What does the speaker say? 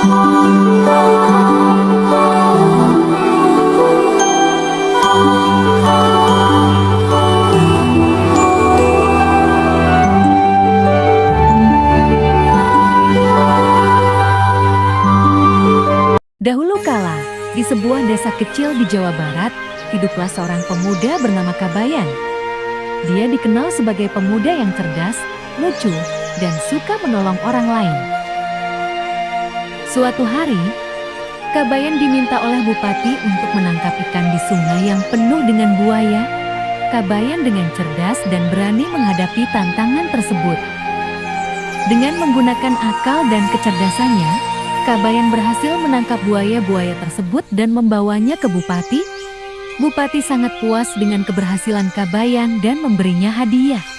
Dahulu kala, di sebuah desa kecil di Jawa Barat, hiduplah seorang pemuda bernama Kabayan. Dia dikenal sebagai pemuda yang cerdas, lucu, dan suka menolong orang lain. Suatu hari, Kabayan diminta oleh bupati untuk menangkap ikan di sungai yang penuh dengan buaya. Kabayan dengan cerdas dan berani menghadapi tantangan tersebut. Dengan menggunakan akal dan kecerdasannya, Kabayan berhasil menangkap buaya-buaya tersebut dan membawanya ke bupati. Bupati sangat puas dengan keberhasilan Kabayan dan memberinya hadiah.